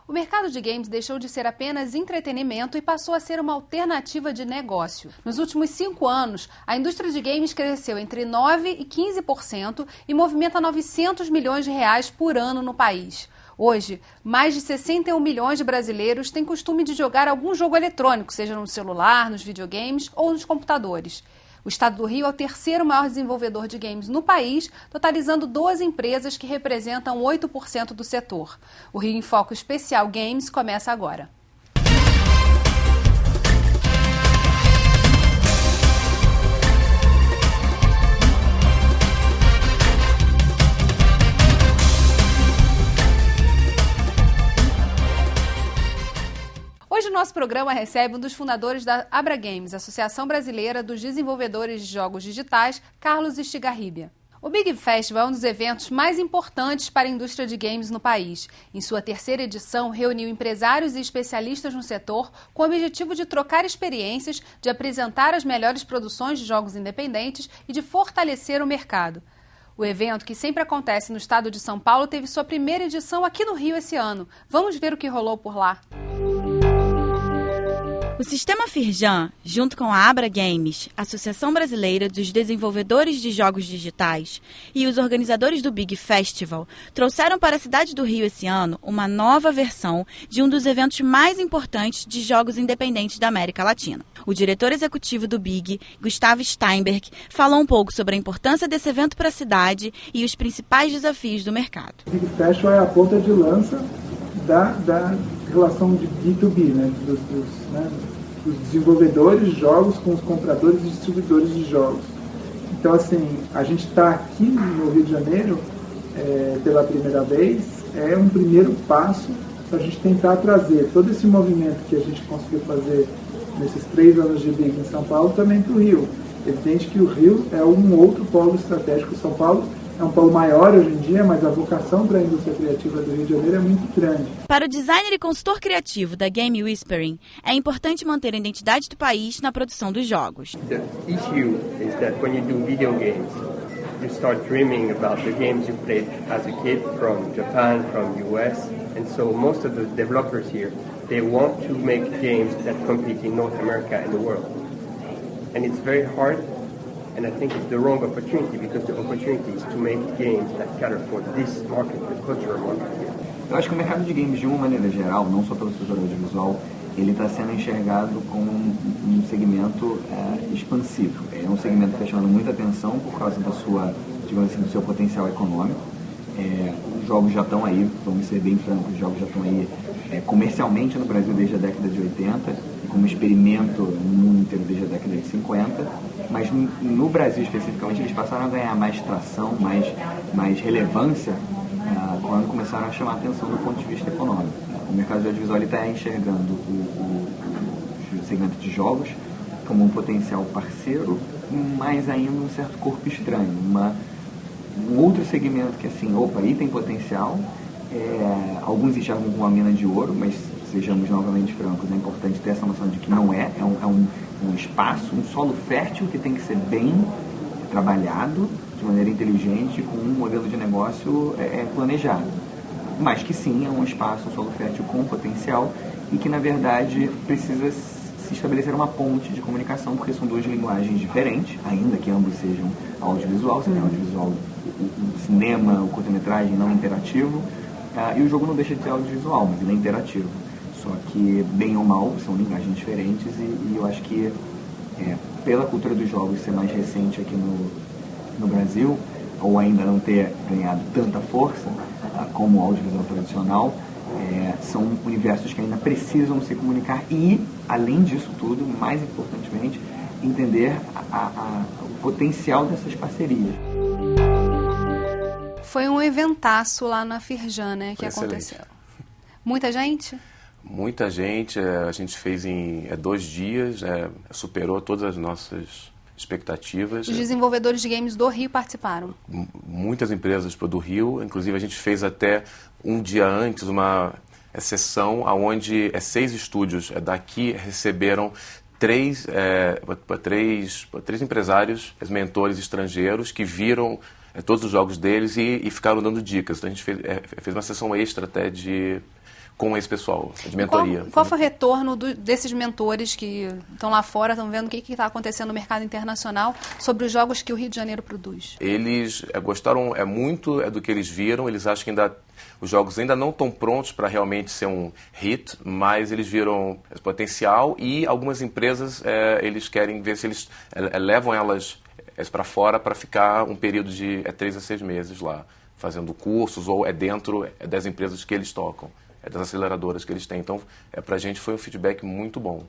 O mercado de games deixou de ser apenas entretenimento e passou a ser uma alternativa de negócio. Nos últimos 5 anos, a indústria de games cresceu entre 9% e 15% e movimenta 900 milhões de reais por ano no país. Hoje, mais de 61 milhões de brasileiros têm costume de jogar algum jogo eletrônico, seja no celular, nos videogames ou nos computadores. O estado do Rio é o terceiro maior desenvolvedor de games no país, totalizando 12 empresas que representam 8% do setor. O Rio em Foco Especial Games começa agora. Hoje o nosso programa recebe um dos fundadores da Abra Games, Associação Brasileira dos Desenvolvedores de Jogos Digitais, Carlos Estigarribia. O Big Festival é um dos eventos mais importantes para a indústria de games no país. Em sua terceira edição, reuniu empresários e especialistas no setor com o objetivo de trocar experiências, de apresentar as melhores produções de jogos independentes e de fortalecer o mercado. O evento, que sempre acontece no estado de São Paulo, teve sua primeira edição aqui no Rio esse ano. Vamos ver o que rolou por lá. O Sistema Firjan, junto com a Abra Games, Associação Brasileira dos Desenvolvedores de Jogos Digitais, e os organizadores do Big Festival, trouxeram para a cidade do Rio esse ano uma nova versão de um dos eventos mais importantes de jogos independentes da América Latina. O diretor executivo do Big, Gustavo Steinberg, falou um pouco sobre a importância desse evento para a cidade e os principais desafios do mercado. O Big Festival é a ponta de lança da relação de B2B, né, dos desenvolvedores de jogos com os compradores e distribuidores de jogos. Então, assim, a gente está aqui no Rio de Janeiro pela primeira vez, é um primeiro passo para a gente tentar trazer todo esse movimento que a gente conseguiu fazer nesses 3 anos de Big em São Paulo também para o Rio. É evidente que o Rio é um outro polo estratégico. São Paulo é um polo maior hoje em dia, mas a vocação para a indústria criativa do Rio de Janeiro é muito grande. Para o designer e consultor criativo da Game Whispering, é importante manter a identidade do país na produção dos jogos. The issue is that when you do video games, you start dreaming about the games you played as a kid from Japan, from US, and so most of the developers here, they want to make games that compete in North America and the world. And it's very hard. And I think it's the wrong opportunity, because the opportunity is to make games that cater for this market, the cultural market here. Eu acho que o mercado de games, de uma maneira geral, não só pelo setor audiovisual, ele está sendo enxergado como um segmento expansivo. É um segmento que está chamando muita atenção por causa da sua, digamos assim, do seu potencial econômico. Os jogos já estão aí, vamos ser bem francos, os jogos já estão aí comercialmente no Brasil desde a década de 80, como experimento no mundo inteiro desde a década de 50, mas no Brasil especificamente eles passaram a ganhar mais tração, mais relevância quando começaram a chamar a atenção do ponto de vista econômico. O mercado de audiovisual está enxergando o segmento de jogos como um potencial parceiro, mas ainda um certo corpo estranho, um outro segmento que assim, aí tem potencial, alguns enxergam como uma mina de ouro, mas sejamos novamente francos, é importante ter essa noção de que não é um espaço, um solo fértil que tem que ser bem trabalhado, de maneira inteligente, com um modelo de negócio planejado. Mas que sim, é um espaço, um solo fértil com potencial e que, na verdade, precisa se estabelecer uma ponte de comunicação, porque são 2 linguagens diferentes, ainda que ambos sejam audiovisual, seja audiovisual, o cinema, o curta-metragem não interativo, e o jogo não deixa de ser audiovisual, mas ele é interativo. Só que, bem ou mal, são linguagens diferentes e eu acho que, pela cultura dos jogos ser mais recente aqui no Brasil, ou ainda não ter ganhado tanta força como o audiovisual tradicional, são universos que ainda precisam se comunicar e, além disso tudo, mais importantemente, entender o potencial dessas parcerias. Foi um eventaço lá na Firjan, né, que aconteceu. Muita gente? Muita gente, a gente fez em 2 dias, superou todas as nossas expectativas. Os desenvolvedores de games do Rio participaram? Muitas empresas do Rio, inclusive a gente fez até um dia antes uma sessão onde 6 estúdios daqui receberam 3 empresários, mentores estrangeiros que viram todos os jogos deles e ficaram dando dicas. Então a gente fez uma sessão extra até com esse pessoal de mentoria. Qual foi o retorno desses mentores que estão lá fora, estão vendo o que está acontecendo no mercado internacional sobre os jogos que o Rio de Janeiro produz? Eles gostaram muito do que eles viram, eles acham que os jogos ainda não estão prontos para realmente ser um hit, mas eles viram potencial e algumas empresas eles querem ver se eles levam elas para fora para ficar um período de 3 a 6 meses lá, fazendo cursos ou dentro das empresas que eles tocam. Das aceleradoras que eles têm. Então, para a gente foi um feedback muito bom.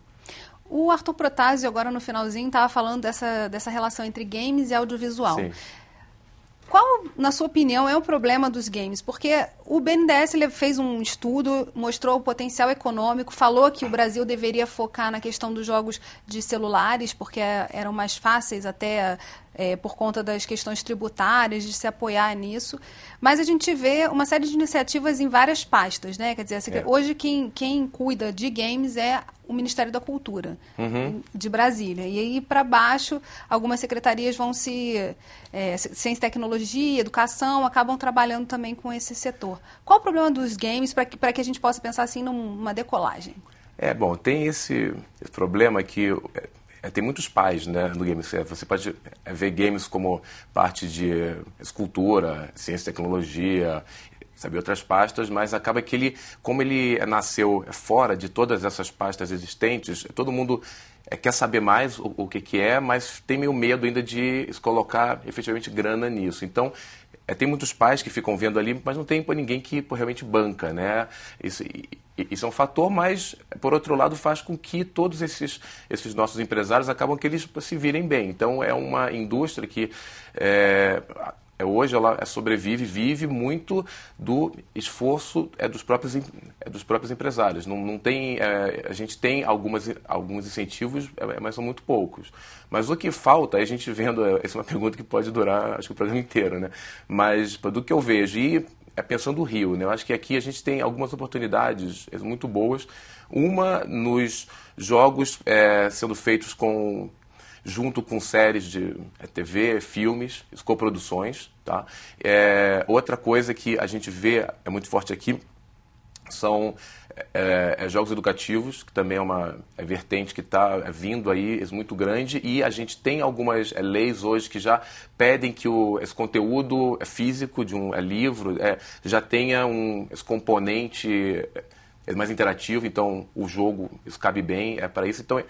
O Arthur Protásio, agora no finalzinho, estava falando dessa relação entre games e audiovisual. Sim. Qual, na sua opinião, é o problema dos games? Porque o BNDES fez um estudo, mostrou o potencial econômico, falou que o Brasil deveria focar na questão dos jogos de celulares, porque eram mais fáceis até por conta das questões tributárias, de se apoiar nisso. Mas a gente vê uma série de iniciativas em várias pastas, né? Quer dizer, hoje quem cuida de games é o Ministério da Cultura de Brasília. E aí, para baixo, algumas secretarias vão ciência e tecnologia, educação, acabam trabalhando também com esse setor. Qual o problema dos games para que a gente possa pensar assim numa decolagem? Bom, tem esse problema que tem muitos pais, né, no game. Você pode ver games como parte de escultura, ciência e tecnologia, sabe, outras pastas, mas acaba que como ele nasceu fora de todas essas pastas existentes, todo mundo quer saber mais o que é, mas tem meio medo ainda de colocar efetivamente grana nisso. Então, tem muitos pais que ficam vendo ali, mas não tem ninguém que realmente banca, né? Isso é um fator, mas, por outro lado, faz com que todos esses nossos empresários acabam que eles se virem bem. Então, é uma indústria que hoje ela vive muito do esforço dos próprios empresários. Não tem, a gente tem alguns incentivos, mas são muito poucos. Mas o que falta, a gente vendo, essa é uma pergunta que pode durar, acho que o programa inteiro, né? Mas do que eu vejo, e pensando no Rio, né? Eu acho que aqui a gente tem algumas oportunidades muito boas. Uma nos jogos sendo feitos junto com séries de TV, filmes, coproduções. Tá? Outra coisa que a gente vê muito forte aqui são jogos educativos, que também é uma vertente que está vindo aí, muito grande, e a gente tem algumas leis hoje que já pedem que esse conteúdo físico de um livro já tenha esse componente mais interativo, então o jogo, isso cabe bem para isso. Então,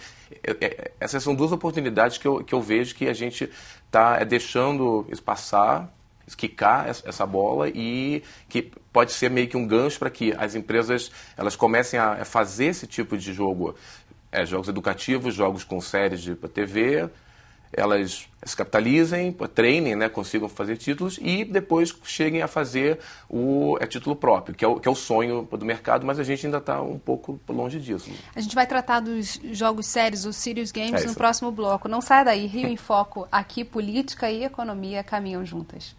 essas são duas oportunidades que eu vejo que a gente está deixando isso passar, quicar essa bola, e que pode ser meio que um gancho para que as empresas elas comecem a fazer esse tipo de jogo, jogos educativos, jogos com séries de TV, elas se capitalizem, treinem, né, consigam fazer títulos e depois cheguem a fazer o título próprio, que é o sonho do mercado, mas a gente ainda está um pouco longe disso. A gente vai tratar dos jogos sérios, os Serious Games, no próximo bloco. Não saia daí, Rio em Foco, aqui política e economia caminham juntas.